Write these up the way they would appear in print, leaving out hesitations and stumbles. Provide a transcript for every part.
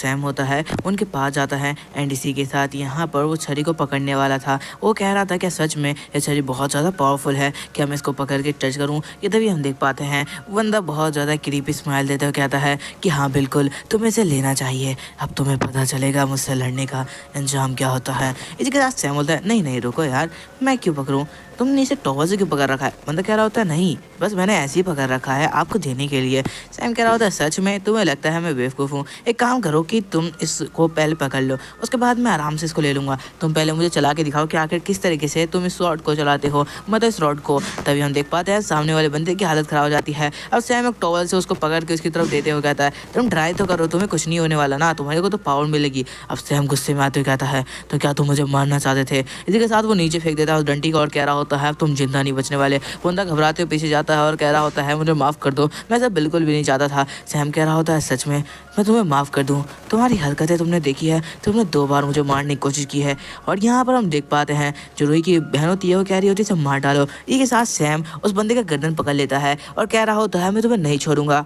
Sam होता है उनके पास जाता है एंड इसी के साथ यहाँ पर वो छड़ी को पकड़ने वाला था। वो कह रहा था कि सच में ये छड़ी बहुत ज़्यादा पावरफुल है कि मैं इसको पकड़ के टच करूँ। ये तभी हम देख पाते हैं बंदा बहुत ज़्यादा क्रीपी स्माइल देते हुए कहता है कि हाँ बिल्कुल तुम्हें इसे लेना चाहिए, अब तुम्हें पता चलेगा मुझसे लड़ने का अंजाम क्या होता है। इसी के साथ सैम बोलता है नहीं नहीं रुको यार, मैं क्यों पकड़ूँ, तुमने इसे टॉवल से क्यों पकड़ रखा है। बंदा कह रहा होता है नहीं बस मैंने ऐसे ही पकड़ रखा है आपको देने के लिए। सैम कह रहा होता है सच में तुम्हें लगता है मैं बेवकूफ़ हूँ, एक काम करो कि तुम इसको पहले पकड़ लो उसके बाद मैं आराम से इसको ले लूँगा। तुम पहले मुझे चला के दिखाओ कि आखिर किस तरीके से तुम इस रॉड को चलाते हो, मतलब इस रॉड को। तभी हम देख पाते हैं सामने वाले बंदे की हालत ख़राब हो जाती है। अब सैम एक टॉवल से उसको पकड़ के उसकी तरफ देते हुए कहता है तुम ट्राई तो करो, तुम्हें कुछ नहीं होने वाला ना, तुम्हारे को तो पावर मिलेगी। अब सैम गुस्से में आते हुए कहता है तो क्या तुम मुझे मारना चाहते थे। इसी के साथ वो नीचे फेंक देता है उस डंटी को और कह रहा होता है तुम जिंदा नहीं बचने वाले। बंदा घबराते हुए पीछे जाता है और कह रहा होता है मुझे माफ़ कर दो, मैं ऐसा बिल्कुल भी नहीं चाहता था। सैम कह रहा होता है सच में मैं तुम्हें माफ़ कर दूं, तुम्हारी हरकतें तुमने देखी है, तुमने 2 बार मुझे मारने की कोशिश की है। और यहाँ पर हम देख पाते हैं जो रूही की बहन होती है वो कह रही होती है इसे मार डालो। इसी के साथ सैम उस बंदे का गर्दन पकड़ लेता है और कह रहा होता है मैं तुम्हें नहीं छोड़ूंगा।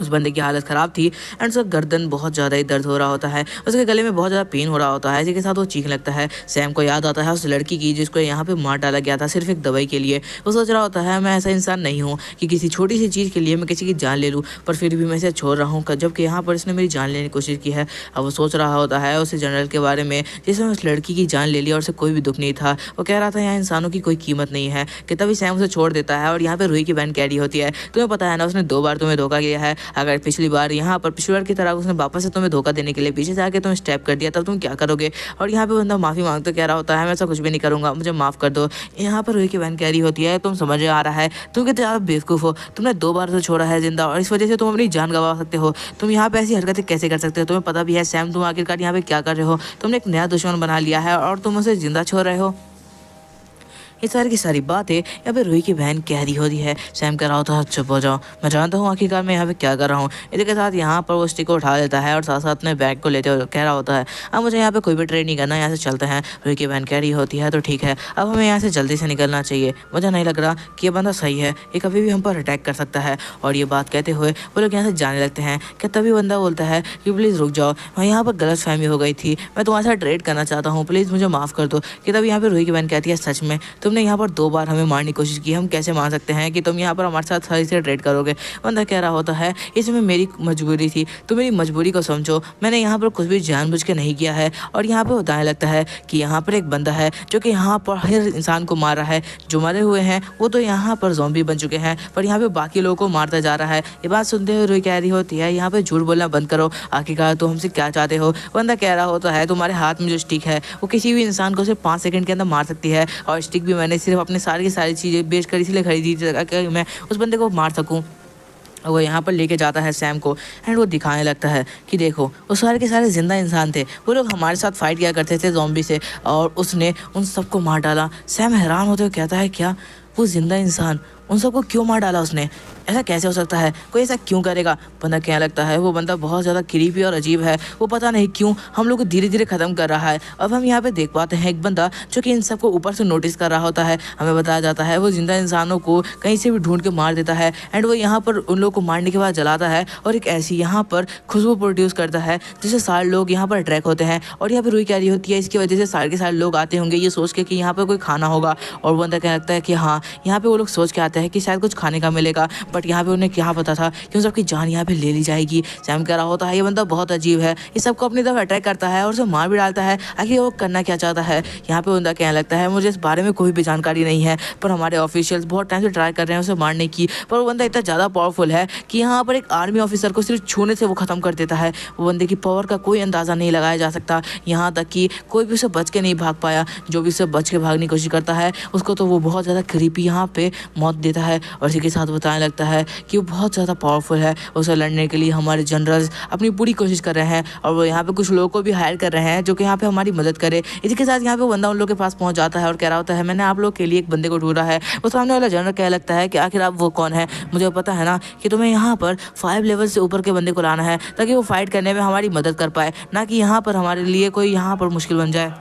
उस बंदे की हालत ख़राब थी एंड उसका गर्दन बहुत ज़्यादा ही दर्द हो रहा होता है, उसके गले में बहुत ज़्यादा पेन हो रहा होता है। इसी के साथ वो चीखने लगता है। सैम को याद आता है उस लड़की की जिसको यहाँ पे मार डाला गया था सिर्फ एक दवाई के लिए। वो सोच रहा होता है मैं ऐसा इंसान नहीं हूँ कि किसी छोटी सी चीज़ के लिए मैं किसी की जान ले लूँ, पर फिर भी मैं इसे छोड़ रहा हूँ जबकि यहाँ पर इसने मेरी जान लेने की कोशिश की है। अब वो सोच रहा होता है उस जनरल के बारे में जिसने उस लड़की की जान ले ली और उसे कोई भी दुख नहीं था। वो कह रहा था यहाँ इंसानों की कोई कीमत नहीं है कि तभी सैम उसे छोड़ देता है। और यहाँ पे रूही की बहन कैरी होती है, तुम्हें पता है ना उसने 2 बार तुम्हें धोखा किया है, अगर पिछली बार यहाँ पर पिछली बार की तरह उसने वापस से तुम्हें धोखा देने के लिए पीछे से आके तुम्हें स्टेप कर दिया तब तुम क्या करोगे। और यहाँ पे बंदा माफ़ी मांगते कह रहा होता है मैं ऐसा कुछ भी नहीं करूँगा, मुझे माफ़ कर दो। यहाँ पर रूही की बहन कह रही होती है तुम समझ आ रहा है तुम कितने ज़्यादा बेवकूफ़ हो, तुमने 2 बार तो छोड़ा है जिंदा और इस वजह से तुम अपनी जान गंवा सकते हो। तुम यहाँ पे ऐसी हरकतें कैसे कर सकते हो, तुम्हें पता भी है सैम तुम आखिरकार यहाँ पे क्या कर रहे हो, तुमने एक नया दुश्मन बना लिया है और तुम उसे जिंदा छोड़ रहे हो। ये सारी की सारी बातें यहाँ पे रूही की बहन कह रही होती है। सैम कह रहा होता है चुप हो जाओ, मैं जानता हूँ आखिरकार मैं यहाँ पे क्या कर रहा हूँ। इसी के साथ यहाँ पर वो स्टिक को उठा लेता है और साथ साथ में बैग को लेते हुए कह रहा होता है अब मुझे यहाँ पे कोई भी ट्रेन नहीं करना, यहाँ से चलते हैं। रूही की बहन कह रही होती है तो ठीक है अब हमें यहाँ से जल्दी से निकलना चाहिए, मुझे नहीं लग रहा कि ये बंदा सही है, ये कभी भी हम पर अटैक कर सकता है। और ये बात कहते हुए वो लोग यहाँ से जाने लगते हैं कि तभी बंदा बोलता है कि प्लीज़ रुक जाओ, मैं यहाँ पर गलत फहमी हो गई थी, मैं तुम्हारे साथ ट्रेड करना चाहता हूँ, प्लीज़ मुझे माफ़ कर दो। कि तभी यहाँ पे रूही की बहन कहती है सच में तुमने यहाँ पर 2 बार हमें मारने की कोशिश की, हम कैसे मान सकते हैं कि तुम यहाँ पर हमारे साथ सही से ट्रेड करोगे। बंदा कह रहा होता है इसमें मेरी मजबूरी थी, तुम मेरी मजबूरी को समझो, मैंने यहाँ पर कुछ भी जानबूझ के नहीं किया है। और यहाँ पर बताने लगता है कि यहाँ पर एक बंदा है जो कि यहाँ पर हर इंसान को मार रहा है, जो मरे हुए हैं वो तो यहाँ पर ज़ॉम्बी बन चुके हैं पर यहाँ पे बाकी लोगों को मारता जा रहा है। ये बात सुनते हुए रूही कह रही होती है यहाँ पे झूठ बोलना बंद करो, आखिरकार तुम हमसे क्या चाहते हो। बंदा कह रहा होता है तुम्हारे हाथ में जो स्टिक है वो किसी भी इंसान को सिर्फ 5 सेकंड के अंदर मार सकती है, और स्टिक भी मैंने सिर्फ अपने सारी की सारी चीज़ें बेच कर इसलिए खरीदी थी ताकि मैं उस बंदे को मार सकूं। वो यहाँ पर लेके जाता है सैम को एंड वो दिखाने लगता है कि देखो वो सारे के सारे जिंदा इंसान थे, वो लोग हमारे साथ फाइट किया करते थे ज़ॉम्बी से और उसने उन सबको मार डाला। सैम हैरान होते हुए कहता है क्या वो जिंदा इंसान उन सबको क्यों मार डाला उसने, ऐसा कैसे हो सकता है, कोई ऐसा क्यों करेगा। बंदा कहने लगता है वो बंदा बहुत ज़्यादा क्रीपी और अजीब है, वो पता नहीं क्यों हम लोग को धीरे धीरे ख़त्म कर रहा है। अब हम यहाँ पे देख पाते हैं एक बंदा जो कि इन सबको ऊपर से नोटिस कर रहा होता है। हमें बताया जाता है वो जिंदा इंसानों को कहीं से भी ढूंढ के मार देता है एंड वो यहाँ पर उन लोग को मारने के बाद जलाता है और एक ऐसी यहाँ पर खुशबू प्रोड्यूस करता है जिससे सारे लोग यहाँ पर अट्रैक्ट होते हैं। और यहाँ पर रूही कह रही होती है इसकी वजह से सारे के सारे लोग आते होंगे ये सोच के कि यहाँ पर कोई खाना होगा। और बंदा कहने लगता है कि हाँ यहाँ पे वो लोग सोच के आते हैं कि शायद कुछ खाने का मिलेगा, बट यहाँ पे उन्हें क्या पता था कि उन सबकी जान यहाँ पे ले ली जाएगी। सैम कह रहा होता है ये बंदा बहुत अजीब है, ये सबको अपनी तरफ अटैक करता है और उसे मार भी डालता है, आखिर वो करना क्या चाहता है। यहाँ पे बंदा कहने लगता है मुझे इस बारे में कोई भी जानकारी नहीं है, पर हमारे ऑफिशियल्स बहुत टाइम से ट्राई कर रहे हैं उसे मारने की, पर वो बंदा इतना ज़्यादा पावरफुल है कि यहाँ पर एक आर्मी ऑफिसर को सिर्फ छूने से वो ख़त्म कर देता है। वो बंदे की पावर का कोई अंदाज़ा नहीं लगाया जा सकता, यहाँ तक कि कोई भी उसे बच के नहीं भाग पाया, जो भी उसे बच के भागने की कोशिश करता है उसको तो वो बहुत ज़्यादा क्रीपी यहाँ पे मौत देता है। और इसी के साथ बताने लगता है कि वो बहुत ज़्यादा पावरफुल है, उसे लड़ने के लिए हमारे जनरल्स अपनी पूरी कोशिश कर रहे हैं और वो यहाँ पे कुछ लोगों को भी हायर कर रहे हैं जो कि यहाँ पे हमारी मदद करे। इसी के साथ यहाँ पे बंदा उन लोगों के पास पहुँच जाता है और कह रहा होता है मैंने आप लोग के लिए एक बंदे को ढूंढा है। वो सामने वाला जनरल कह लगता है कि आखिर आप वो कौन है, मुझे पता है ना कि तुम्हें यहाँ पर 5 लेवल से ऊपर के बंदे को लाना है ताकि वो फाइट करने में हमारी मदद कर पाए, ना कि यहाँ पर हमारे लिए कोई यहाँ पर मुश्किल बन जाए।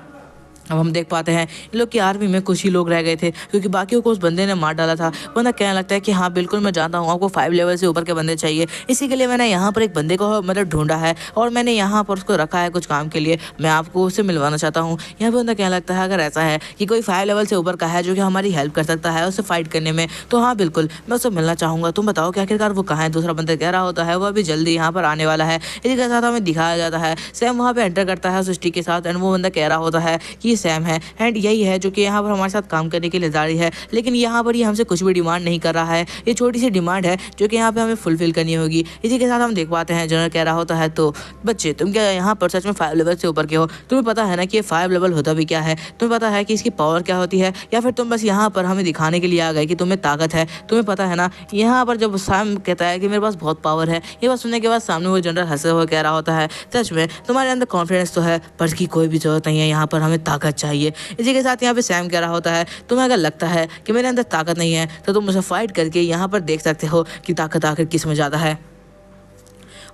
अब हम देख पाते हैं इन लोग की आर्मी में कुछ ही लोग रह गए थे क्योंकि बाकियों को उस बंदे ने मार डाला था। बंदा कहने लगता है कि हाँ बिल्कुल मैं जानता हूँ, आपको 5 लेवल से ऊपर के बंदे चाहिए, इसी के लिए मैंने यहाँ पर एक बंदे को मतलब ढूंढा है और मैंने यहाँ पर उसको रखा है कुछ काम के लिए, मैं आपको उससे मिलवाना चाहता हूँ। यहाँ पर बंदा कहने लगता है अगर ऐसा है कि कोई 5 लेवल से ऊपर का है जो कि हमारी हेल्प कर सकता है उससे फाइट करने में, तो हाँ बिल्कुल मैं उससे मिलना चाहूँगा, तुम बताओ कि आखिरकार वो कहाँ है। दूसरा बंदा कह रहा होता है वो अभी जल्दी यहाँ पर आने वाला है। इसी के साथ हमें दिखाया जाता है सैम वहाँ पे एंटर करता है उस स्टिक के साथ एंड वो बंदा कह रहा होता है कि ये सैम है एंड यही है जो कि यहाँ पर हमारे साथ काम करने के लिए जारी है, लेकिन यहाँ पर ये हमसे कुछ भी डिमांड नहीं कर रहा है, ये छोटी सी डिमांड है जो कि यहाँ पे हमें फुलफिल करनी होगी। इसी के साथ हम देख पाते हैं जनरल कह रहा होता है तो बच्चे तुम क्या यहाँ पर सच में 5 लेवल से ऊपर के हो, तुम्हें पता है ना कि ये 5 लेवल होता भी क्या है, तुम्हें पता है कि इसकी पावर क्या होती है, या फिर तुम बस यहाँ पर हमें दिखाने के लिए आ गए कि तुम्हें ताकत है, तुम्हें पता है ना। यहाँ पर जब सैम कहता है कि मेरे पास बहुत पावर है, ये बात सुनने के बाद सामने वो जनरल हंसते हुए कह रहा होता है सच में तुम्हारे अंदर कॉन्फिडेंस तो है पर इसकी कोई भी जरूरत नहीं है, यहाँ पर हमें ताकत चाहिए। इसी के साथ यहाँ पे सैम कह रहा होता है तुम्हें अगर लगता है कि मेरे अंदर ताकत नहीं है तो तुम मुझसे फाइट करके यहाँ पर देख सकते हो कि ताकत आखिर किस में ज़्यादा है।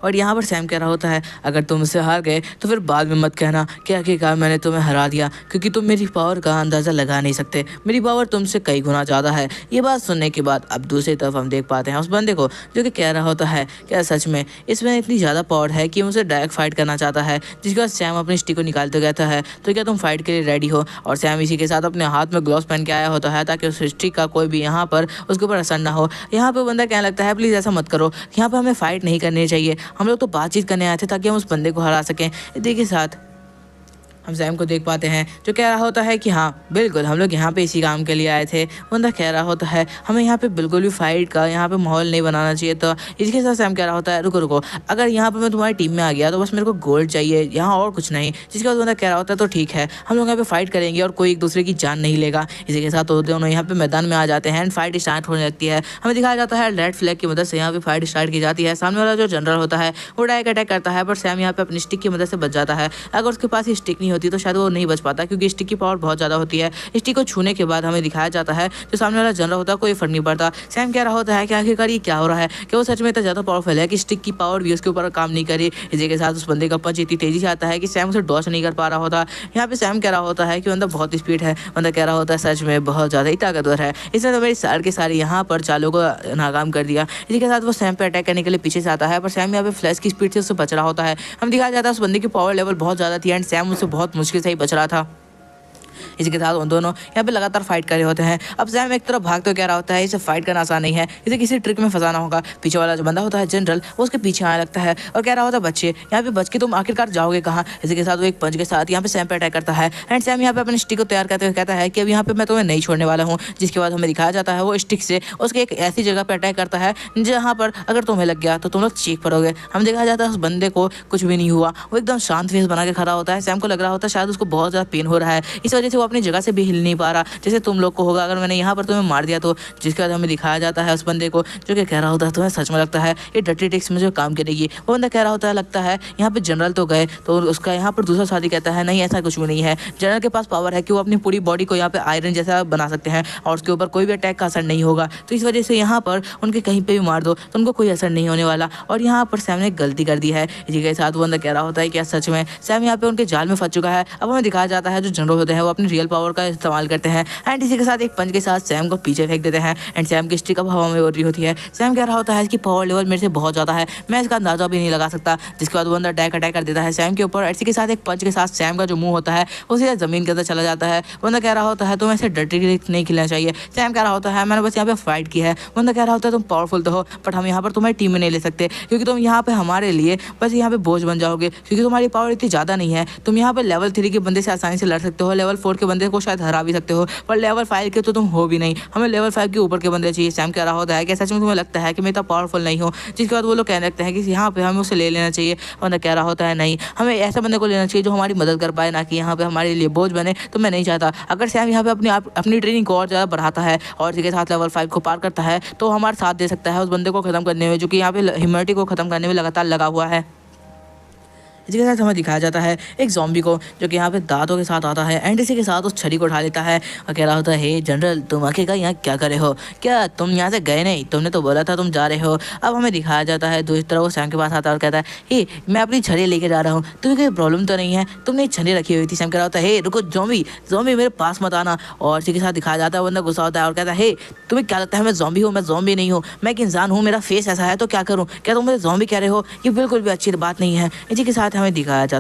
और यहाँ पर सैम कह रहा होता है अगर तुम मुझसे हार गए तो फिर बाद में मत कहना कि आखिरकार मैंने तुम्हें हरा दिया, क्योंकि तुम मेरी पावर का अंदाज़ा लगा नहीं सकते, मेरी पावर तुमसे कई गुना ज़्यादा है। ये बात सुनने के बाद अब दूसरी तरफ हम देख पाते हैं उस बंदे को जो कि कह रहा होता है क्या सच में इसमें इतनी ज़्यादा पावर है कि मुझसे डायरेक्ट फाइट करना चाहता है। जिसके बाद सैम अपनी स्टिक को निकालते कहता है तो क्या तुम फाइट के लिए रेडी हो। और सैम इसी के साथ अपने हाथ में ग्लव्स पहन के आया होता है ताकि उस स्टिक का कोई भी यहाँ पर उसके ऊपर असर ना हो। यहाँ पर बंदा कहने लगता है प्लीज़ ऐसा मत करो, यहाँ पर हमें फाइट नहीं करनी चाहिए, हम लोग तो बातचीत करने आए थे ताकि हम उस बंदे को हरा सकें। देखिए साथ हम सैम को देख पाते हैं जो कह रहा होता है कि हाँ बिल्कुल हम लोग यहाँ पे इसी काम के लिए आए थे। बंदा कह रहा होता है हमें यहाँ पे बिल्कुल भी फाइट का यहाँ पे माहौल नहीं बनाना चाहिए। तो इसके साथ सैम कह रहा होता है रुको रुको, अगर यहाँ पे मैं तुम्हारी टीम में आ गया तो बस मेरे को गोल्ड चाहिए, यहाँ और कुछ नहीं। जिसके बाद बंदा कह रहा होता है तो ठीक है हम लोग यहाँ पे फाइट करेंगे और कोई एक दूसरे की जान नहीं लेगा। इसी के साथ तो दोनों यहाँ पे मैदान में आ जाते हैं एंड फाइट स्टार्ट होने लगती है। हमें दिखाया जाता है रेड फ्लैग की मदद से यहाँ पे फाइट स्टार्ट की जाती है। सामने वाला जो जनरल होता है वो डायरेक्ट अटैक करता है पर सैम यहाँ पे अपनी स्टिक की मदद से बच जाता है। अगर उसके पास ये स्टिक नहीं होती तो शायद वो नहीं बच पाता क्योंकि स्टिक की पावर बहुत ज़्यादा होती है। स्टिक को छूने के बाद हमें दिखाया जाता है जो सामने वाला जनरल होता है कोई फर्क नहीं पड़ता। सैम कह रहा होता है कि आखिरकार ये क्या हो रहा है, कि वो सच में इतना ज़्यादा पावरफुल है कि स्टिक की पावर भी उसके ऊपर काम नहीं करी। इसी के साथ उस बंदे का पंच इतनी तेजी से आता है कि सैम उसे डॉच नहीं कर पा रहा होता। यहाँ पे सैम कह रहा होता है कि बंदा बहुत स्पीड है, बंदा कह रहा होता है सच में बहुत ज़्यादा ही ताकतवर है, इसने तो मेरी सारे के सारे यहाँ पर चालों को नाकाम कर दिया। इसी के साथ वो सैम पे अटैक करने के लिए पीछे से आता है पर सैम यहाँ पे फ्लैश की स्पीड से उससे बच रहा होता है। हम दिखाया जाता है उस बंदे की पावर लेवल बहुत ज़्यादा थी एंड सैम उससे बहुत मुश्किल से ही बच रहा था। इसके साथ उन दोनों यहाँ पे लगातार फाइट कर रहे होते हैं। अब सैम एक तरफ भागते हुए कह रहा होता है इसे फाइट करना आसान नहीं है, इसे किसी ट्रिक में फंसाना होगा। पीछे वाला जो बंदा होता है जनरल वो उसके पीछे आने लगता है और कह रहा होता है बच्चे यहाँ पे बच के तुम आखिरकार जाओगे कहाँ। इसी के साथ वो एक पंच के साथ यहाँ पे सैम पे अटैक करता है एंड सैम यहाँ पे अपनी स्टिक को तैयार करते हुए कहता है कि अब यहाँ पे मैं तुम्हें नहीं छोड़ने वाला हूँ। जिसके बाद हमें दिखाया जाता है वो स्टिक से उसके एक ऐसी जगह पर अटैक करता है जहाँ पर अगर तुम्हें लग गया तो तुम लोग चीख पड़ोगे। हम दिखाया जाता है उस बंदे को कुछ भी नहीं हुआ, वो एकदम शांत फेस बना के खड़ा होता है। सैम को लग रहा होता है शायद उसको बहुत ज़्यादा पेन हो रहा है, इस वजह से वो अपनी जगह से भी हिल नहीं पा रहा जैसे तुम लोग को होगा अगर मैंने यहाँ पर तुम्हें मार दिया तो। जिसके बाद हमें दिखाया जाता है उस बंदे को जो कि कह रहा होता है तुम्हें सच में लगता है ये डर्टी ट्रिक्स में जो काम करेगी। वो बंदा कह रहा होता है लगता है यहाँ पे जनरल तो गए, तो उसका यहाँ पर दूसरा साथी कहता है नहीं ऐसा कुछ भी नहीं है, जनरल के पास पावर है कि वो अपनी पूरी बॉडी को यहाँ पे आयरन जैसा बना सकते हैं और उसके ऊपर कोई भी अटैक का असर नहीं होगा। तो इस वजह से यहाँ पर उनके कहीं पे भी मार दो तो उनको कोई असर नहीं होने वाला। और यहाँ पर सैम ने गलती कर दी है। इसी के साथ वो बंदा कह रहा होता है कि सच में सैम यहाँ पे उनके जाल में फंस चुका है। अब हमें दिखाया जाता है जो जनरल होते हैं वो अपनी रियल पावर का इस्तेमाल करते हैं एंड इसी के साथ एक पंच के साथ सैम को पीछे फेंक देते हैं एंड सैम की स्टिक अब हवा में उड़ रही होती है। सैम कह रहा होता है इसकी पावर लेवल मेरे से बहुत ज़्यादा है, मैं इसका अंदाजा भी नहीं लगा सकता। जिसके बाद वो बंदा अटैक कर देता है सैम के ऊपर। इसी के साथ एक पंच के साथ सैम का जो मुंह होता है वो सीधा जमीन के अंदर चला जाता है। बंदा कह रहा होता है तुम्हें ऐसे डर्टी ट्रिक नहीं खेलना चाहिए। सैम कह रहा होता है मैंने बस यहाँ पे फाइट की है। बंदा कह रहा होता है तुम पावरफुल तो हो बट हम यहाँ पर तुम्हारी टीम में नहीं ले सकते क्योंकि तुम यहाँ पे हमारे लिए बस यहाँ पे बोझ बन जाओगे, क्योंकि तुम्हारी पावर इतनी ज़्यादा नहीं है। तुम यहाँ पे लेवल 3 के बंदे से आसानी से लड़ सकते हो, लेवल 4 के बंदे को शायद हरा भी सकते हो, पर लेवल 5 के तो तुम हो भी नहीं, हमें लेवल 5 के ऊपर के बंदे चाहिए। सैम कह रहा होता है कि सच में तुम्हें लगता है कि मैं इतना पावरफुल नहीं हूँ। जिसके बाद वो लोग कहने लगते हैं कि यहाँ पे हमें उसे ले लेना चाहिए। बंदा कह रहा होता है नहीं, हमें ऐसा बंदे को लेना चाहिए जो हमारी मदद कर पाए, ना कि यहाँ पे हमारे लिए बोझ बने। तो मैं नहीं चाहता अगर सैम यहाँ पे अपनी ट्रेनिंग को और ज़्यादा बढ़ाता है और इसके साथ लेवल 5 को पार करता है तो हमारा साथ दे सकता है उस बंदे को ख़त्म करने में जो कि यहाँ पे ह्यूमैनिटी को ख़त्म करने में लगातार लगा हुआ है। इसी के साथ हमें दिखाया जाता है एक ज़ॉम्बी को जो कि यहाँ पे दांतों के साथ आता है एंड इसी के साथ उस छड़ी को उठा लेता है और कह रहा होता है, हे जनरल, तुम आखिरकार यहाँ क्या कर रहे हो? क्या तुम यहाँ से गए नहीं? तुमने तो बोला था तुम जा रहे हो। अब हमें दिखाया जाता है दूसरी तरफ वो सैम के पास आता है और कहता है, हे मैं अपनी छड़ी लेके जा रहा हूँ, तुम्हें कोई प्रॉब्लम तो नहीं है? तुमने छड़ी रखी हुई थी। सैम कह रहा होता है, हे रुको ज़ॉम्बी, ज़ॉम्बी मेरे पास मत आना। और इसी के साथ दिखाया जाता है बंदा गुस्सा होता है और कहता है, हे तुम्हें क्या लगता है मैं ज़ॉम्बी हूँ? मैं ज़ॉम्बी नहीं हूँ, मैं एक इंसान हूँ, मेरा फेस ऐसा है तो क्या करूँ? क्या तुम मुझे ज़ॉम्बी कह रहे हो? ये बिल्कुल भी अच्छी बात नहीं है। इसी के साथ हमें दिखाया जाता है